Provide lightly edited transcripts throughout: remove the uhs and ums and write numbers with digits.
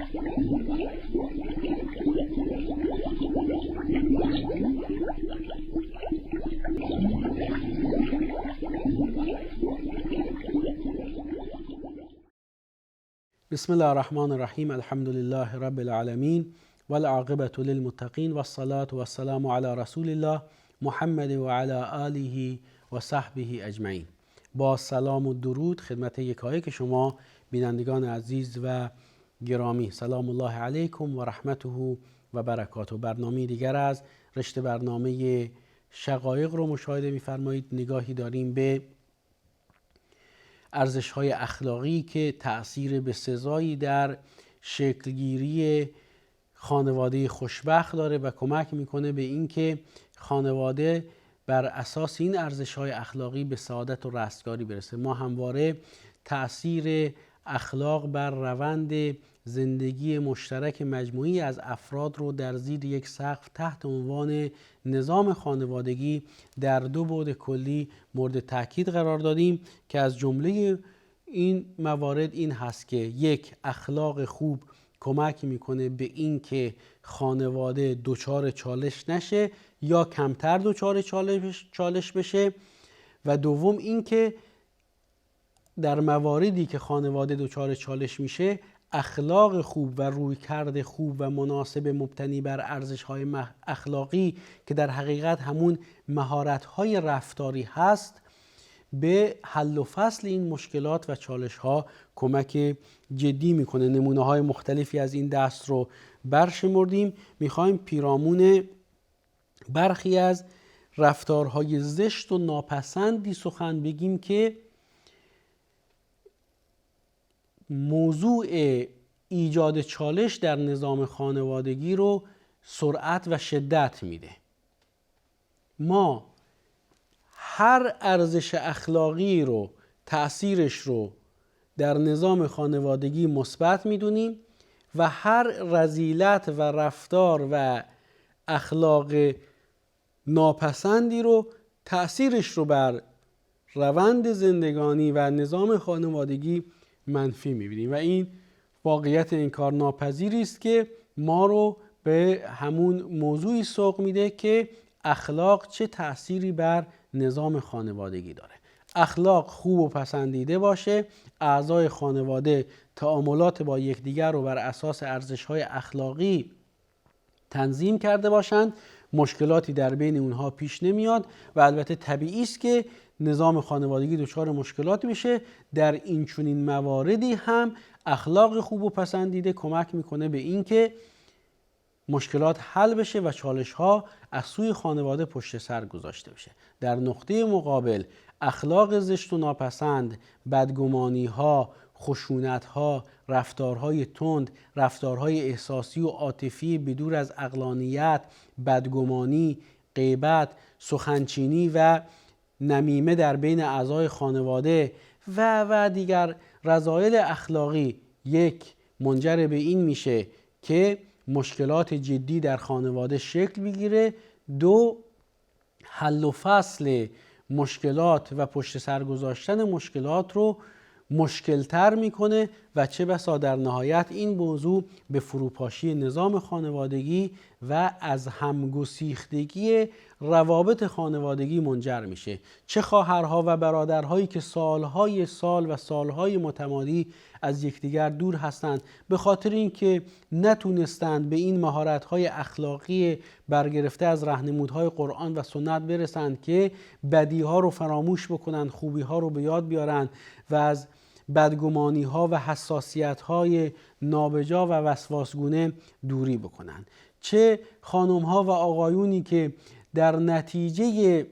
بسم الله الرحمن الرحیم. الحمد لله رب العالمین والعاقبة للمتقین والصلاة والسلام علی رسول الله محمد و علی آله و صحبه اجمعین. با سلام و درود خدمت یکایک شما بینندگان عزیز و گرامی، سلام الله علیکم و رحمته و برکاته. برنامه دیگر از رشته برنامه شقایق رو مشاهده می‌فرمایید. نگاهی داریم به ارزش‌های اخلاقی که تأثیر بسزایی در شکلگیری خانواده خوشبخت داره و کمک میکنه به اینکه خانواده بر اساس این ارزش‌های اخلاقی به سعادت و رستگاری برسه. ما همواره تأثیر اخلاق بر روند زندگی مشترک مجموعی از افراد رو در زیر یک سقف تحت عنوان نظام خانوادگی در دو بعد کلی مورد تاکید قرار دادیم که از جمله این موارد این هست که یک، اخلاق خوب کمک میکنه به این که خانواده دچار چالش نشه یا کمتر دچار چالش بشه، و دوم این که در مواردی که خانواده دچار چالش میشه اخلاق خوب و رویکرد خوب و مناسب مبتنی بر ارزش‌های اخلاقی که در حقیقت همون مهارت‌های رفتاری هست به حل و فصل این مشکلات و چالش‌ها کمک جدی میکنه. نمونه‌های مختلفی از این دست رو برشمردیم. میخوایم پیرامون برخی از رفتارهای زشت و ناپسندی سخن بگیم که موضوع ایجاد چالش در نظام خانوادگی رو سرعت و شدت میده. ما هر ارزش اخلاقی رو، تأثیرش رو در نظام خانوادگی مثبت میدونیم و هر رذیلت و رفتار و اخلاق ناپسندی رو، تأثیرش رو بر روند زندگانی و نظام خانوادگی منفی می‌بینیم و این واقعیت انکار ناپذیری است که ما رو به همون موضوعی سوق میده که اخلاق چه تأثیری بر نظام خانوادگی داره. اخلاق خوب و پسندیده باشه، اعضای خانواده تعاملات با یکدیگر رو بر اساس ارزش‌های اخلاقی تنظیم کرده باشند، مشکلاتی در بین اونها پیش نمیاد و البته طبیعی است که نظام خانوادگی دچار مشکلات میشه. در این چنین مواردی هم اخلاق خوب و پسندیده کمک میکنه به اینکه مشکلات حل بشه و چالش ها از سوی خانواده پشت سر گذاشته بشه. در نقطه مقابل اخلاق زشت و ناپسند، بدگمانی ها، خشونت ها، رفتارهای تند، رفتارهای احساسی و عاطفی بدور از عقلانیت، بدگمانی، غیبت، سخنچینی و نمیمه در بین اعضای خانواده و دیگر رذایل اخلاقی، یک، منجر به این میشه که مشکلات جدی در خانواده شکل بگیره، دو، حل و فصل مشکلات و پشت سر گذاشتن مشکلات رو مشکلتر میکنه و چه بسا در نهایت این موضوع به فروپاشی نظام خانوادگی و از همگسیختگی روابط خانوادگی منجر میشه. چه خواهرها و برادرهایی که سالهای متمادی از یکدیگر دور هستند به خاطر اینکه نتونستند به این مهارت‌های اخلاقی برگرفته از راهنمودهای قرآن و سنت برسند که بدیها رو فراموش بکنند، خوبیها رو به یاد بیارند و از بدگمانی‌ها و حساسیت‌های نابجا و وسواسگونه دوری بکنند. چه خانم‌ها و آقایونی که در نتیجه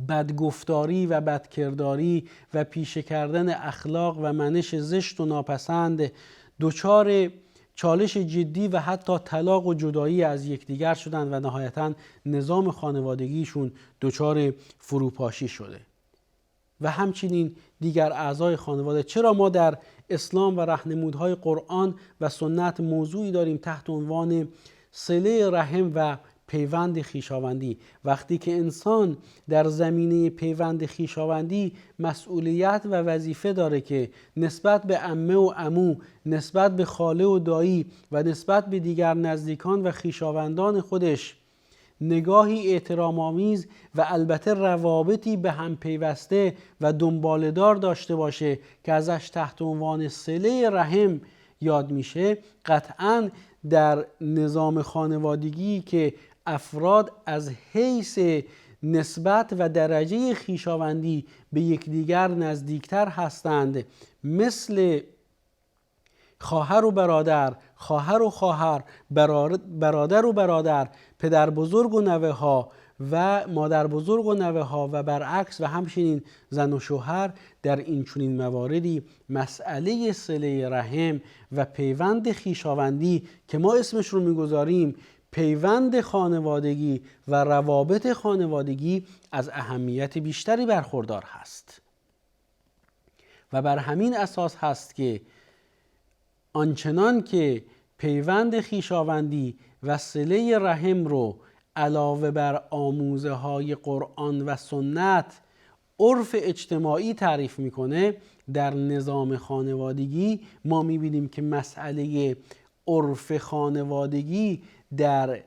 بدگفتاری و بدکرداری و پیشه کردن اخلاق و منش زشت و ناپسند دچار چالش جدی و حتی طلاق و جدایی از یکدیگر شدند و نهایتاً نظام خانوادگیشون دچار فروپاشی شده. و همچنین دیگر اعضای خانواده. چرا ما در اسلام و راهنمودهای قرآن و سنت موضوعی داریم تحت عنوان صله رحم و پیوند خویشاوندی. وقتی که انسان در زمینه پیوند خویشاوندی مسئولیت و وظیفه داره که نسبت به عمه و عمو، نسبت به خاله و دایی و نسبت به دیگر نزدیکان و خویشاوندان خودش نگاهی احترام‌آمیز و البته روابطی به هم پیوسته و دنباله‌دار داشته باشه که ازش تحت عنوان صله رحم یاد میشه، قطعاً در نظام خانوادگی که افراد از حیث نسبت و درجه خویشاوندی به یکدیگر نزدیکتر هستند، مثل خواهر و برادر، خواهر و خواهر، برادر و برادر، پدر بزرگ و نوه ها و مادر بزرگ و نوه ها و برعکس، و همچنین زن و شوهر، در این چنین مواردی مسئله صله رحم و پیوند خویشاوندی که ما اسمش رو میگذاریم پیوند خانوادگی و روابط خانوادگی از اهمیت بیشتری برخوردار هست. و بر همین اساس هست که آنچنان که پیوند خویشاوندی و صله رحم رو علاوه بر آموزه های قرآن و سنت عرف اجتماعی تعریف میکنه، در نظام خانوادگی ما میبینیم که مسئله عرف خانوادگی در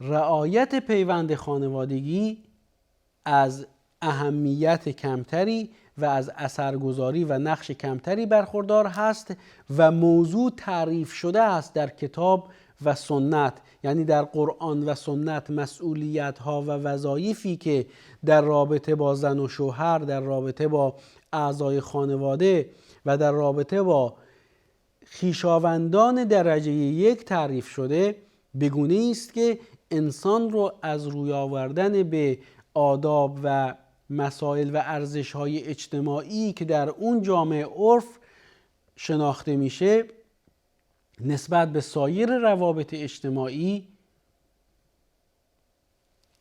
رعایت پیوند خانوادگی از اهمیت کمتری و از اثرگذاری و نقش کمتری برخوردار هست و موضوع تعریف شده است در کتاب و سنت. یعنی در قرآن و سنت مسئولیت ها و وظایفی که در رابطه با زن و شوهر، در رابطه با اعضای خانواده و در رابطه با خویشاوندان درجه یک تعریف شده، بگونه است که انسان رو از روی آوردن به آداب و مسائل و ارزش‌های اجتماعی که در اون جامعه عرف شناخته میشه نسبت به سایر روابط اجتماعی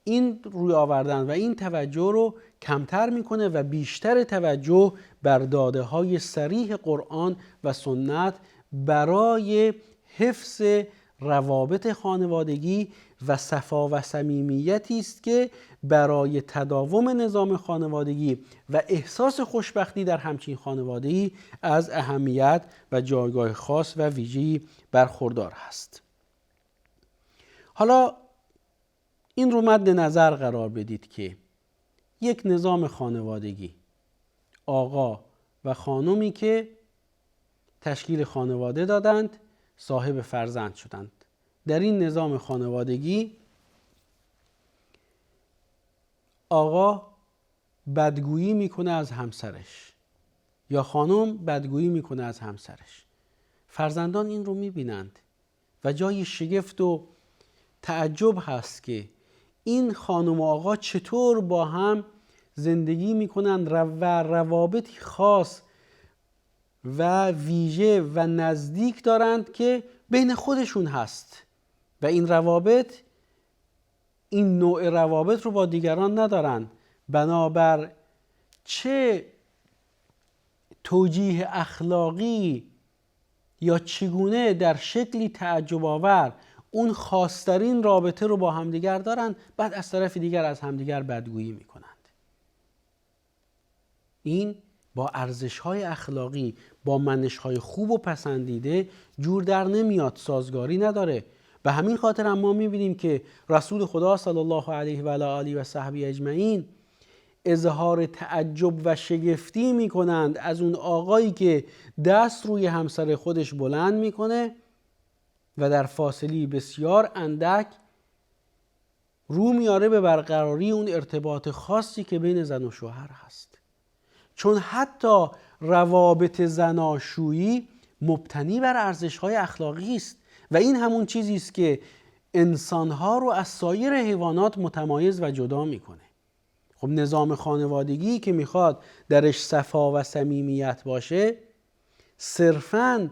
این روی آوردن و این توجه رو کمتر میکنه و بیشتر توجه بر داده های صریح قرآن و سنت برای حفظ روابط خانوادگی و صفا و صمیمیتی است که برای تداوم نظام خانوادگی و احساس خوشبختی در همچین خانوادگی از اهمیت و جایگاه خاص و ویژه‌ای برخوردار هست. حالا این رو مد نظر قرار بدید که یک نظام خانوادگی، آقا و خانمی که تشکیل خانواده دادند، صاحب فرزند شدند. در این نظام خانوادگی آقا بدگویی میکنه از همسرش یا خانم بدگویی میکنه از همسرش. فرزندان این رو میبینند و جای شگفت و تعجب هست که این خانم و آقا چطور با هم زندگی میکنند و روابطی خاص و ویژه و نزدیک دارند که بین خودشون هست و این روابط، این نوع روابط رو با دیگران ندارن. بنابر چه توجیه اخلاقی یا چگونه در شکلی تعجب آور اون خاصترین رابطه رو با همدیگر دارن، بعد از طرف دیگر از همدیگر بدگویی میکنند. این با ارزش‌های اخلاقی، با منش‌های خوب و پسندیده جور در نمیاد، سازگاری نداره. به همین خاطر هم ما می‌بینیم که رسول خدا صلی الله علیه و آله و صحبه اجمعین اظهار تعجب و شگفتی می‌کنند از اون آقایی که دست روی همسر خودش بلند می‌کنه و در فاصله بسیار اندک رو میاره به برقراری اون ارتباط خاصی که بین زن و شوهر هست. چون حتی روابط زناشویی مبتنی بر ارزش‌های اخلاقی است و این همون چیزی است که انسان‌ها رو از سایر حیوانات متمایز و جدا میکنه. خب نظام خانوادگی که میخواد درش صفا و صمیمیت باشه، صرفاً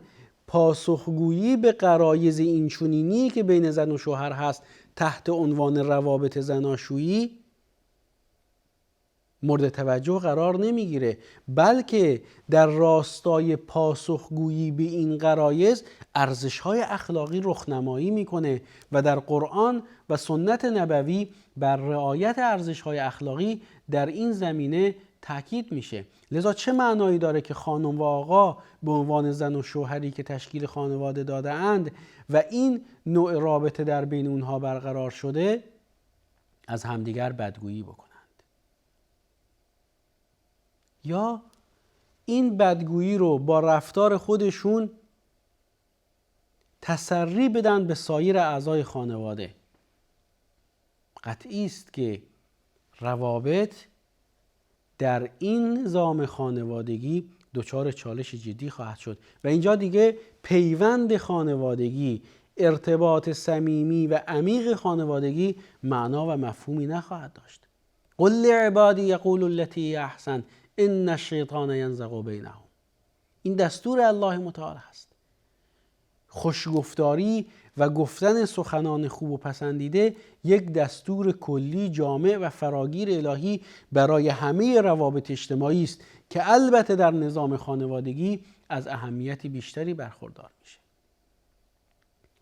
پاسخگویی به غرایز اینچنینی که بین زن و شوهر هست تحت عنوان روابط زناشویی مورد توجه قرار نمیگیره، بلکه در راستای پاسخگویی به این غرایز ارزش‌های اخلاقی رخنمایی میکنه و در قرآن و سنت نبوی بر رعایت ارزش‌های اخلاقی در این زمینه تاکید میشه. لذا چه معنایی داره که خانم و آقا به عنوان زن و شوهری که تشکیل خانواده داده اند و این نوع رابطه در بین اونها برقرار شده از همدیگر بدگویی بکنند یا این بدگویی رو با رفتار خودشون تسری بدن به سایر اعضای خانواده؟ قطعی است که روابط در این نظام خانوادگی دچار چالش جدی خواهد شد و اینجا دیگه پیوند خانوادگی، ارتباط صمیمی و عمیق خانوادگی معنا و مفهومی نخواهد داشت. قل لعبادی یقولوا التی هی احسن ان الشیطان ینزغ بینهم. این دستور الله متعال است. خوشگفتاری و گفتن سخنان خوب و پسندیده یک دستور کلی جامع و فراگیر الهی برای همه روابط اجتماعی است که البته در نظام خانوادگی از اهمیت بیشتری برخوردار میشه.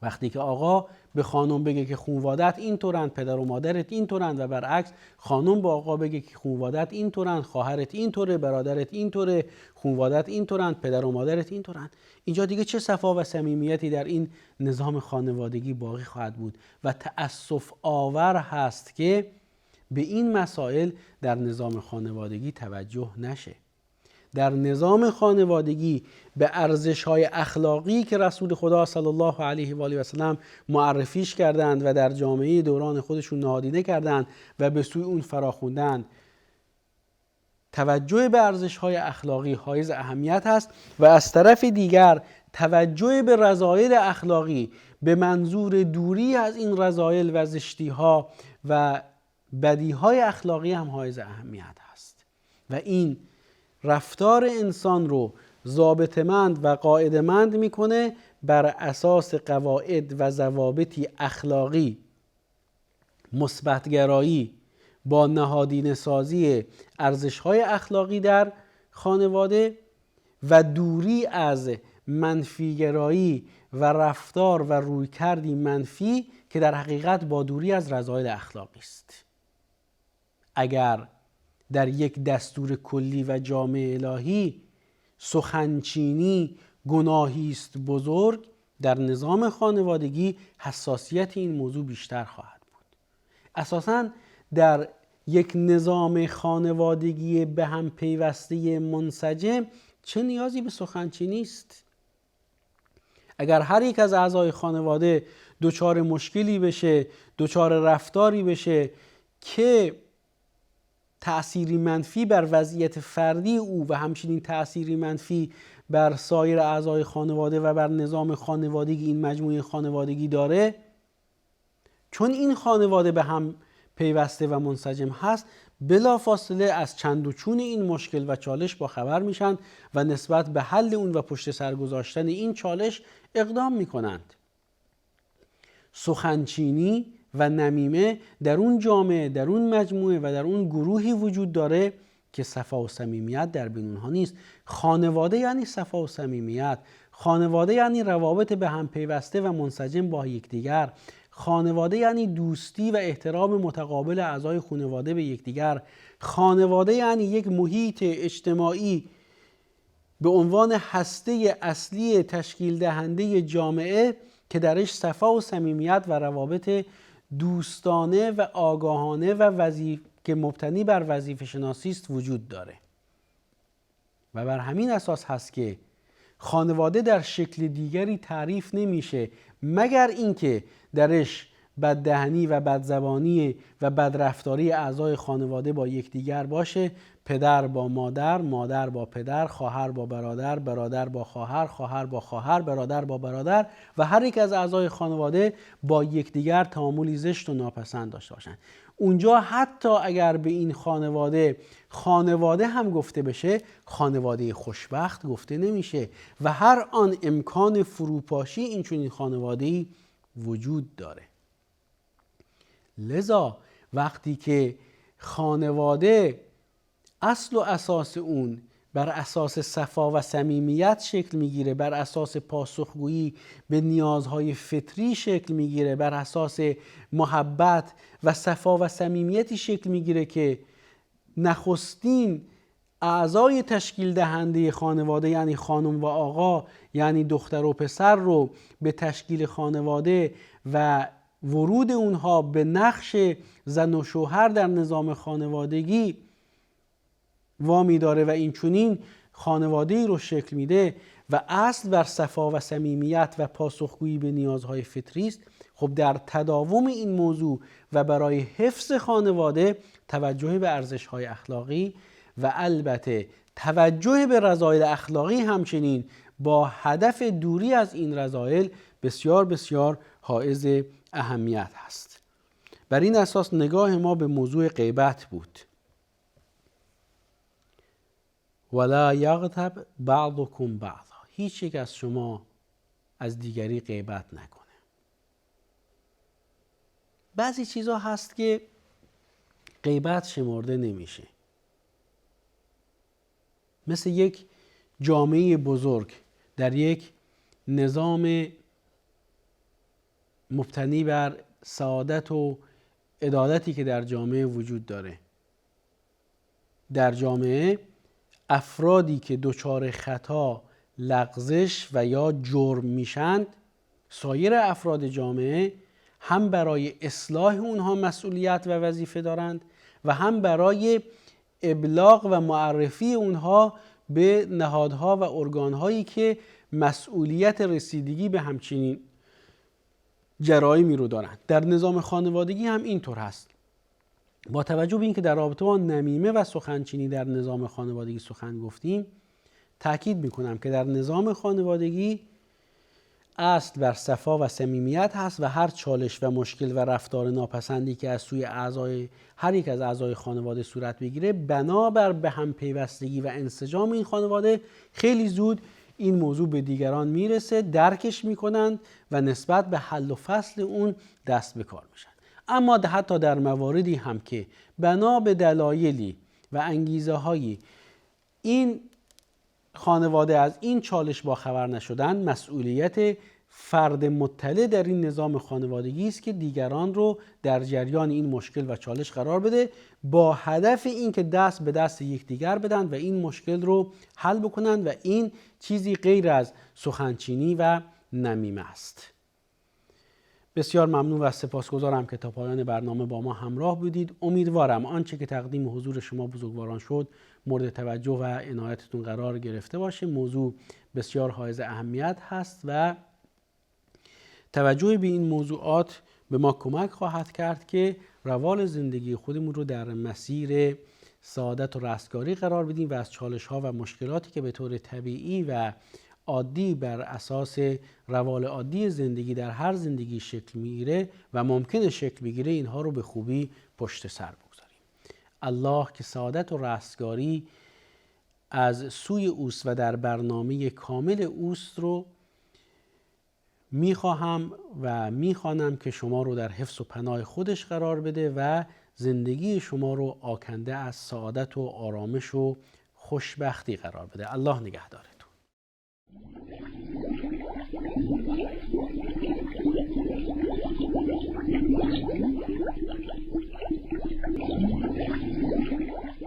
وقتی که آقا به خانم بگه که خانوادت اینطورند، پدر و مادرت اینطورند و برعکس خانم با آقا بگه که خانوادت اینطورند، خواهرت اینطوره، برادرت اینطوره، خانوادت اینطورند، پدر و مادرت اینطورند، اینجا دیگه چه صفا و صمیمیتی در این نظام خانوادگی باقی خواهد بود و تأسف آور هست که به این مسائل در نظام خانوادگی توجه نشه. در نظام خانوادگی به ارزش‌های اخلاقی که رسول خدا صلی الله علیه و آله و سلم معرفیش کردند و در جامعه دوران خودشون نهادینه کردند و به سوی اون فراخوندند، توجه به ارزش‌های اخلاقی حائز اهمیت است و از طرف دیگر توجه به رذایل اخلاقی به منظور دوری از این رذایل و زشتی‌ها و بدیهای اخلاقی هم حائز اهمیت است و این رفتار انسان رو ضابطه‌مند و قاعده‌مند میکنه بر اساس قواعد و ضوابطی اخلاقی، مثبت‌گرایی با نهادینه سازی ارزش‌های اخلاقی در خانواده و دوری از منفی‌گرایی و رفتار و رویکردی منفی که در حقیقت با دوری از رذایل اخلاقی است. اگر در یک دستور کلی و جامع الهی سخنچینی گناهی است بزرگ، در نظام خانوادگی حساسیت این موضوع بیشتر خواهد بود. اساساً در یک نظام خانوادگی به هم پیوسته منسجم چه نیازی به سخنچینی است؟ اگر هر یک از اعضای خانواده دچار مشکلی بشه، دچار رفتاری بشه که تأثیری منفی بر وضعیت فردی او و همچنین تأثیری منفی بر سایر اعضای خانواده و بر نظام خانوادگی این مجموعه خانوادگی داره، چون این خانواده به هم پیوسته و منسجم هست، بلافاصله از چند و چون این مشکل و چالش با خبر میشن و نسبت به حل اون و پشت سر گذاشتن این چالش اقدام میکنند. سخنچینی و نمیمه در اون جامعه، در اون مجموعه و در اون گروهی وجود داره که صفا و صمیمیت در بین اونها نیست. خانواده یعنی صفا و صمیمیت، خانواده یعنی روابط به هم پیوسته و منسجم با یکدیگر، خانواده یعنی دوستی و احترام متقابل اعضای خانواده به یکدیگر، خانواده یعنی یک محیط اجتماعی به عنوان هسته اصلی تشکیل دهنده جامعه که درش صفا و صمیمیت و روابط دوستانه و آگاهانه و که مبتنی بر وظیفه شناسی است وجود داره. و بر همین اساس هست که خانواده در شکل دیگری تعریف نمیشه مگر اینکه درش بددهنی و بدزبانی و بدرفتاری اعضای خانواده با یکدیگر باشه، پدر با مادر، مادر با پدر، خواهر با برادر، برادر با خواهر، خواهر با خواهر، برادر با برادر و هر یک از اعضای خانواده با یکدیگر تعاملی زشت و ناپسند داشته باشند. اونجا حتی اگر به این خانواده هم گفته بشه، خانواده خوشبخت گفته نمیشه و هر آن امکان فروپاشی این چنین خانواده‌ای وجود داره. لذا وقتی که خانواده اصل و اساس اون بر اساس صفا و صمیمیت شکل میگیره، بر اساس پاسخگویی به نیازهای فطری شکل میگیره، بر اساس محبت و صفا و صمیمیتی شکل میگیره که نخستین اعضای تشکیل دهنده خانواده یعنی خانم و آقا، یعنی دختر و پسر رو به تشکیل خانواده و ورود اونها به نقش زن و شوهر در نظام خانوادگی وامی داره و این چنین خانواده‌ای رو شکل میده و اصل بر صفا و صمیمیت و پاسخگویی به نیازهای فطری است. خب در تداوم این موضوع و برای حفظ خانواده توجه به ارزش‌های اخلاقی و البته توجه به رذایل اخلاقی همچنین با هدف دوری از این رذایل بسیار بسیار حائز اهمیت هست. بر این اساس نگاه ما به موضوع غیبت بود. ولا یغتب بعضکم بعضا، هیچ یک از شما از دیگری غیبت نکنه. بعضی چیزا هست که غیبت شمرده نمیشه، مثل یک جامعه بزرگ در یک نظام مبتنی بر سعادت و عدالتی که در جامعه وجود داره. در جامعه افرادی که دچار خطا، لغزش و یا جرم میشند، سایر افراد جامعه هم برای اصلاح اونها مسئولیت و وظیفه دارند و هم برای ابلاغ و معرفی اونها به نهادها و ارگانهایی که مسئولیت رسیدگی به همچنین جرایمی رو دارند. در نظام خانوادگی هم اینطور هست. با توجه به اینکه در رابطه با نمیمه و سخنچینی در نظام خانوادگی سخن گفتیم، تأکید میکنم که در نظام خانوادگی اصل بر صفا و صمیمیت هست و هر چالش و مشکل و رفتار ناپسندی که از سوی هر یک از اعضای خانواده صورت بگیره، بنابر به هم پیوستگی و انسجام این خانواده خیلی زود این موضوع به دیگران میرسه، درکش میکنند و نسبت به حل و فصل اون دست به کار میشن. اما حتی در مواردی هم که بنا به دلایلی و انگیزه هایی این خانواده از این چالش با خبر نشدن، مسئولیت فرد مطلع در این نظام خانوادگی است که دیگران رو در جریان این مشکل و چالش قرار بده، با هدف این که دست به دست یکدیگر بدن و این مشکل رو حل بکنن و این چیزی غیر از سخنچینی و نمیمه است. بسیار ممنون و سپاسگزارم که تا پایان برنامه با ما همراه بودید. امیدوارم آنچه که تقدیم حضور شما بزرگواران شد مورد توجه و عنایتتون قرار گرفته باشه. موضوع بسیار حائز اهمیت هست و توجه به این موضوعات به ما کمک خواهد کرد که روال زندگی خودمون رو در مسیر سعادت و رستگاری قرار بدیم و از چالش‌ها و مشکلاتی که به طور طبیعی و عادی بر اساس روال عادی زندگی در هر زندگی شکل میگیره و ممکنه شکل بگیره، اینها رو به خوبی پشت سر بگذاریم. الله که سعادت و رستگاری از سوی اوست و در برنامه کامل اوست رو میخواهم و میخوانم که شما رو در حفظ و پناه خودش قرار بده و زندگی شما رو آکنده از سعادت و آرامش و خوشبختی قرار بده. الله نگهدارتون.